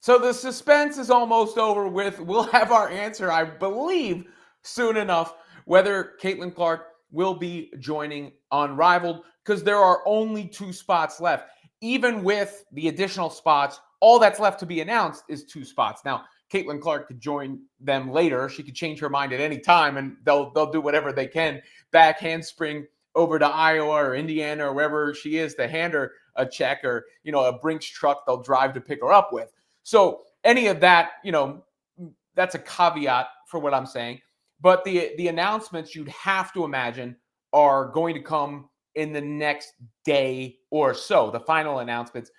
So the suspense is almost over with. We'll have our answer, I believe, soon enough, whether Caitlin Clark will be joining Unrivaled, because there are only 2 spots left. Even with the additional spots, all that's left to be announced is 2 spots. Now, Caitlin Clark could join them later. She could change her mind at any time, and they'll do whatever they can. Back handspring over to Iowa or Indiana or wherever she is to hand her a check, or a Brinks truck they'll drive to pick her up with. So any of that, that's a caveat for what I'm saying. But the announcements, you'd have to imagine, are going to come in the next day or so. The final announcements,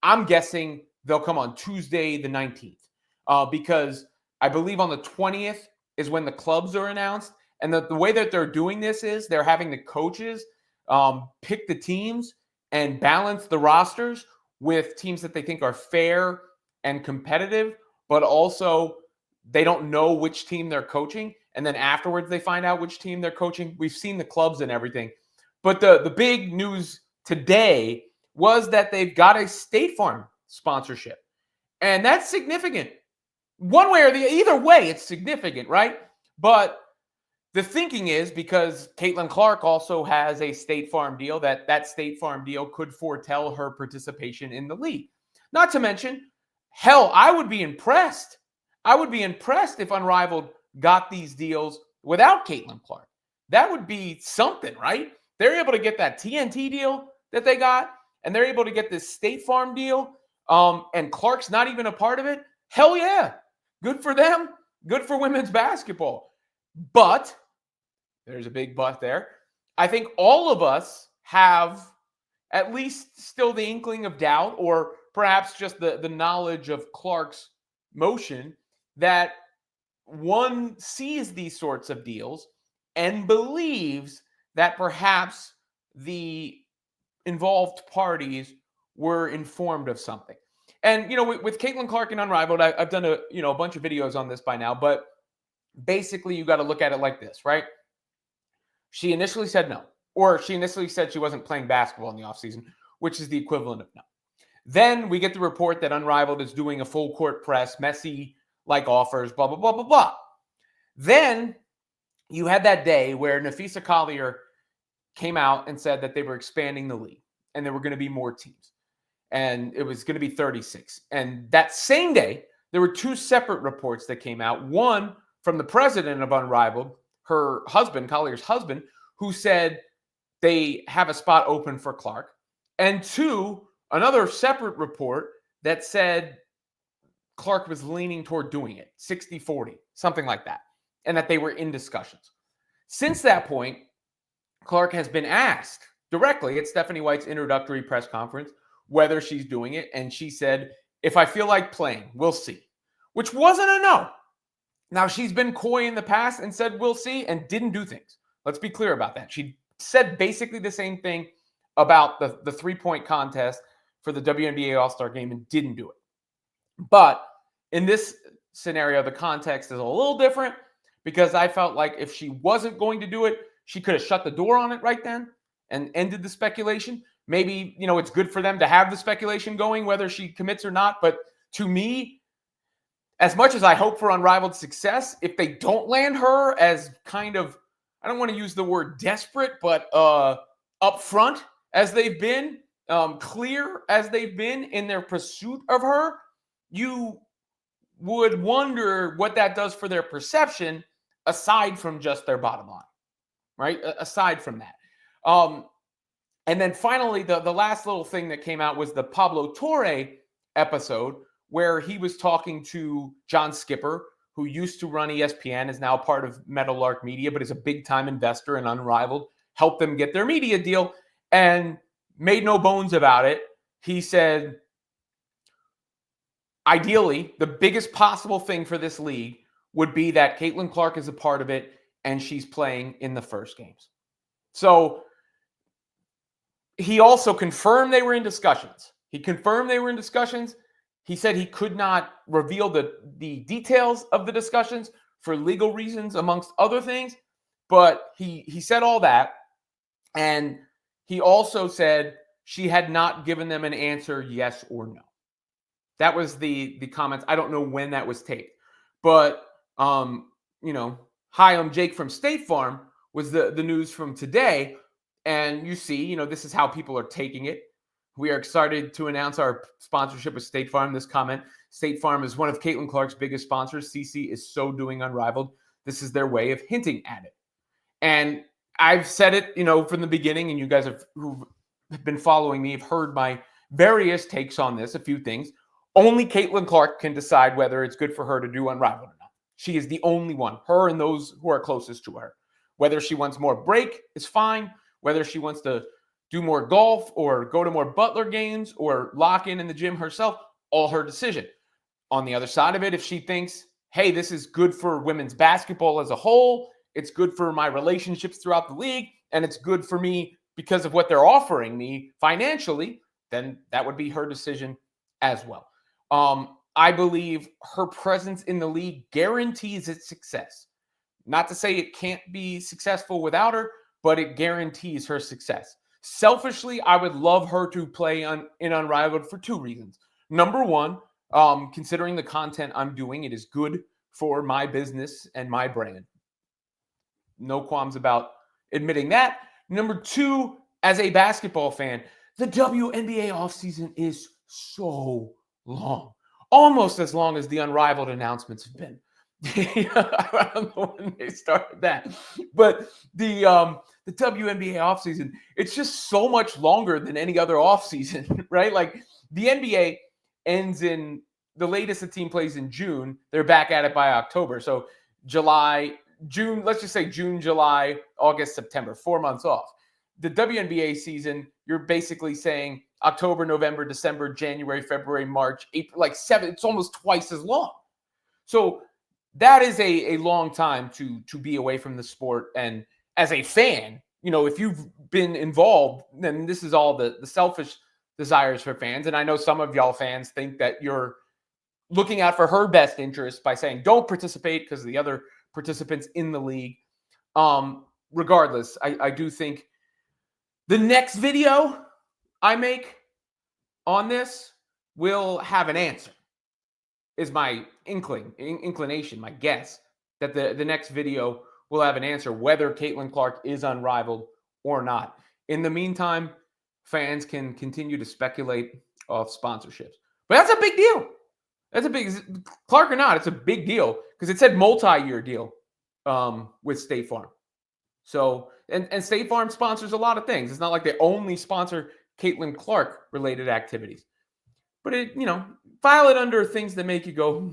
I'm guessing they'll come on Tuesday the 19th, because I believe on the 20th is when the clubs are announced. And the way that they're doing this is they're having the coaches pick the teams and balance the rosters with teams that they think are fair and competitive, but also they don't know which team they're coaching. And then afterwards, they find out which team they're coaching. We've seen the clubs and everything. But the big news today was that they've got a State Farm sponsorship. And that's significant. One way or the either way, it's significant, right? But the thinking is because Caitlin Clark also has a State Farm deal, that State Farm deal could foretell her participation in the league. Not to mention, hell, I would be impressed. I would be impressed if Unrivaled got these deals without Caitlin Clark. That would be something, right? They're able to get that TNT deal that they got, and they're able to get this State Farm deal, and Clark's not even a part of it. Hell yeah. Good for them. Good for women's basketball. But there's a big but there. I think all of us have at least still the inkling of doubt, or perhaps just the knowledge of Clark's motion, that one sees these sorts of deals and believes that perhaps the involved parties were informed of something. And, with Caitlin Clark and Unrivaled, I've done a bunch of videos on this by now, but basically you got to look at it like this, right? She initially said no, or she initially said she wasn't playing basketball in the offseason, which is the equivalent of no. Then we get the report that Unrivaled is doing a full court press, Messi-like offers, blah, blah, blah, blah, blah. Then you had that day where Nafisa Collier came out and said that they were expanding the league and there were going to be more teams. And it was going to be 36. And that same day, there were 2 separate reports that came out. One from the president of Unrivaled, her husband, Collier's husband, who said they have a spot open for Clark. And 2, another separate report that said Clark was leaning toward doing it, 60-40, something like that, and that they were in discussions. Since that point, Clark has been asked directly at Stephanie White's introductory press conference whether she's doing it, and she said, if I feel like playing, we'll see, which wasn't a no. Now, she's been coy in the past and said, we'll see, and didn't do things. Let's be clear about that. She said basically the same thing about the 3-point contest for the WNBA All-Star game and didn't do it. But in this scenario, the context is a little different because I felt like if she wasn't going to do it, she could have shut the door on it right then and ended the speculation. Maybe, it's good for them to have the speculation going, whether she commits or not. But to me, as much as I hope for Unrivaled success, if they don't land her as kind of, I don't want to use the word desperate, but upfront as they've been, clear as they've been in their pursuit of her, you would wonder what that does for their perception aside from just their bottom line, right? Aside from that. And then finally, the last little thing that came out was the Pablo Torre episode where he was talking to John Skipper, who used to run ESPN, is now part of Meadowlark Media, but is a big-time investor in Unrivaled, helped them get their media deal, and made no bones about it. He said, ideally, the biggest possible thing for this league would be that Caitlin Clark is a part of it and she's playing in the first games. So he also confirmed they were in discussions. He said he could not reveal the details of the discussions for legal reasons, amongst other things. But he said all that. And he also said she had not given them an answer, yes or no. That was the comments. I don't know when that was taped, but you know, hi, I'm Jake from State Farm was the news from today, and you see, this is how people are taking it. We are excited to announce our sponsorship with State Farm. This comment: State Farm is one of Caitlin Clark's biggest sponsors. CC is so doing Unrivaled. This is their way of hinting at it. And I've said it, from the beginning, and you guys who've been following me have heard my various takes on this, a few things. Only Caitlin Clark can decide whether it's good for her to do Unrivaled or not. She is the only one, her and those who are closest to her. Whether she wants more break is fine. Whether she wants to do more golf or go to more Butler games or lock in the gym herself, all her decision. On the other side of it, if she thinks, hey, this is good for women's basketball as a whole, it's good for my relationships throughout the league, and it's good for me because of what they're offering me financially, then that would be her decision as well. I believe her presence in the league guarantees its success. Not to say it can't be successful without her, but it guarantees her success. Selfishly, I would love her to play in Unrivaled for two reasons. Number one, considering the content I'm doing, it is good for my business and my brand. No qualms about admitting that. Number two, as a basketball fan, the WNBA offseason is so long. Almost as long as the Unrivaled announcements have been. I don't know when they started that. But the WNBA offseason, it's just so much longer than any other offseason, right? Like the NBA ends in the latest the team plays in June. They're back at it by October. So June, let's just say June, July, August, September, 4 months off. The WNBA season, you're basically saying October, November, December, January, February, March, April, like it's almost twice as long. So that is a long time to be away from the sport. And as a fan, if you've been involved, then this is all the selfish desires for fans. And I know some of y'all fans think that you're looking out for her best interest by saying don't participate because of the other participants in the league. Regardless, I do think the next video I make on this will have an answer, is my inclination, my guess, that the next video will have an answer whether Caitlin Clark is Unrivaled or not. In the meantime, fans can continue to speculate off sponsorships. But that's a big deal. That's a big, Clark or not, it's a big deal because it said multi-year deal with State Farm. So, and State Farm sponsors a lot of things. It's not like they only sponsor Caitlin Clark related activities. But file it under things that make you go,